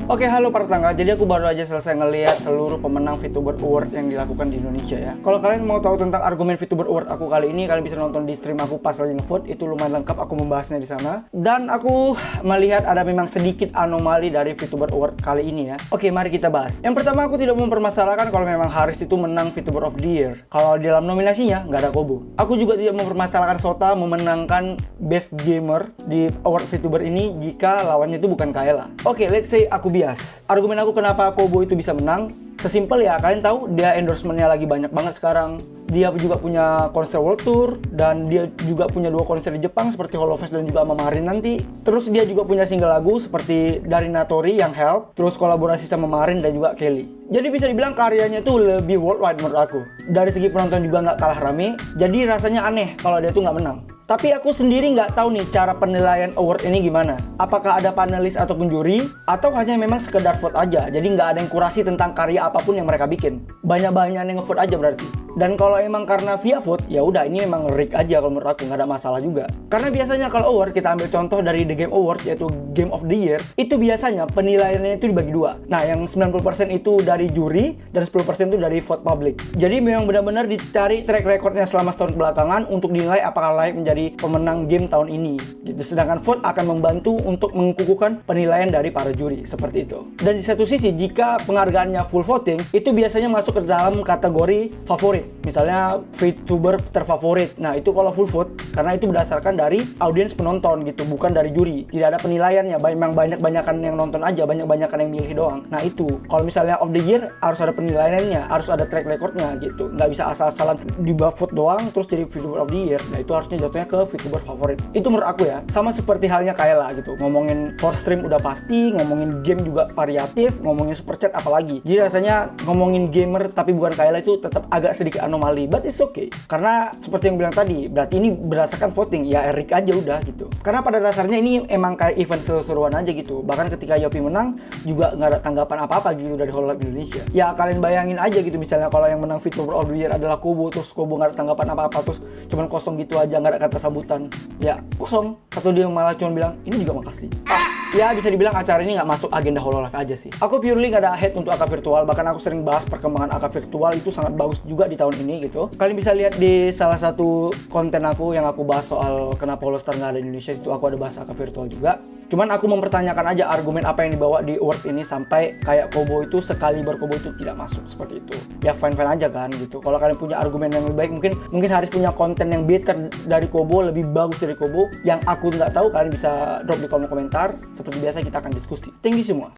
Oke, halo para tetangga. Jadi aku baru aja selesai ngelihat seluruh pemenang VTuber Award yang dilakukan di Indonesia ya. Kalau kalian mau tahu tentang argumen VTuber Award aku kali ini, kalian bisa nonton di stream aku pas lagi ngevote. Itu lumayan lengkap aku membahasnya di sana. Dan aku melihat ada memang sedikit anomali dari VTuber Award kali ini ya. Oke, mari kita bahas. Yang pertama, aku tidak mempermasalahkan kalau memang Haris itu menang VTuber of the Year. Kalau di dalam nominasinya nggak ada Kobo. Aku juga tidak mempermasalahkan Sota memenangkan Best Gamer di Award VTuber ini jika lawannya itu bukan Kaela. Oke, let's say aku bias. Argumen aku kenapa Kobo itu bisa menang sesimpel ya, kalian tahu dia endorsementnya lagi banyak banget sekarang. Dia juga punya konser World Tour, dan dia juga punya 2 konser di Jepang seperti Holofest dan juga sama Marin nanti. Terus dia juga punya single lagu seperti dari Natori yang Help, terus kolaborasi sama Marin dan juga Kelly. Jadi bisa dibilang karyanya tuh lebih worldwide menurut aku. Dari segi penonton juga nggak kalah rame, jadi rasanya aneh kalau dia tuh nggak menang. Tapi aku sendiri nggak tahu nih cara penilaian award ini gimana. Apakah ada panelis ataupun juri, atau hanya memang sekedar vote aja. Jadi nggak ada yang kurasi tentang karya apapun yang mereka bikin. Banyak-banyak yang ngevote aja berarti. Dan kalau emang karena via vote, ya udah ini emang rig aja kalau menurut aku, nggak ada masalah juga. Karena biasanya kalau award, kita ambil contoh dari The Game Award yaitu Game of the Year, itu biasanya penilaiannya itu dibagi dua. Nah, yang 90% itu dari juri dan 10% itu dari vote public. Jadi memang benar-benar dicari track recordnya selama setahun belakangan untuk dinilai apakah layak menjadi pemenang game tahun ini. Gitu. Sedangkan vote akan membantu untuk mengukuhkan penilaian dari para juri seperti itu. Dan di satu sisi, jika penghargaannya full voting, itu biasanya masuk ke dalam kategori favorit. Misalnya VTuber terfavorit. Nah, itu kalau full vote, karena itu berdasarkan dari audiens penonton gitu, bukan dari juri. Tidak ada penilaiannya, memang banyak-banyakan yang nonton aja, banyak-banyakan yang milih doang. Nah, itu kalau misalnya of the year harus ada penilaiannya, harus ada track recordnya gitu. Nggak bisa asal-asalan di vote doang terus jadi VTuber of the year. Nah, itu harusnya jatuhnya ke VTuber favorit. Itu menurut aku ya. Sama seperti halnya Kaela gitu. Ngomongin for stream udah pasti, ngomongin game juga variatif, ngomongin super chat apalagi. Jadi rasanya ngomongin gamer tapi bukan Kaela itu tetap agak sedikit anomali, but it's okay. Karena seperti yang bilang tadi, berarti ini berdasarkan voting, ya Erik aja udah gitu. Karena pada dasarnya ini emang kayak event seru-seruan aja gitu. Bahkan ketika Yopi menang juga nggak ada tanggapan apa-apa gitu dari Hololive Indonesia. Ya kalian bayangin aja gitu, misalnya kalau yang menang VTuber of the Year adalah Kobo, terus Kobo nggak ada tanggapan apa-apa, terus cuman kosong gitu aja, nggak ada kata sambutan. Ya kosong. Atau dia malah cuma bilang ini juga makasih. Ya bisa dibilang acara ini nggak masuk agenda Hololive aja sih. Aku purely nggak ada hate untuk AK virtual, bahkan aku sering bahas perkembangan AK virtual itu sangat bagus juga di tahun ini gitu. Kalian bisa lihat di salah satu konten aku yang aku bahas soal kenapa Holostar nggak ada di Indonesia, itu aku ada bahas AK virtual juga. Cuman aku mempertanyakan aja argumen apa yang dibawa di awards ini sampai kayak Kobo itu, sekali berkobo itu tidak masuk seperti itu. Ya fine-fine aja kan gitu. Kalau kalian punya argumen yang lebih baik, mungkin Haris punya konten yang better dari Kobo, lebih bagus dari Kobo, yang aku nggak tahu, kalian bisa drop di kolom komentar. Seperti biasa kita akan diskusi. Thank you semua.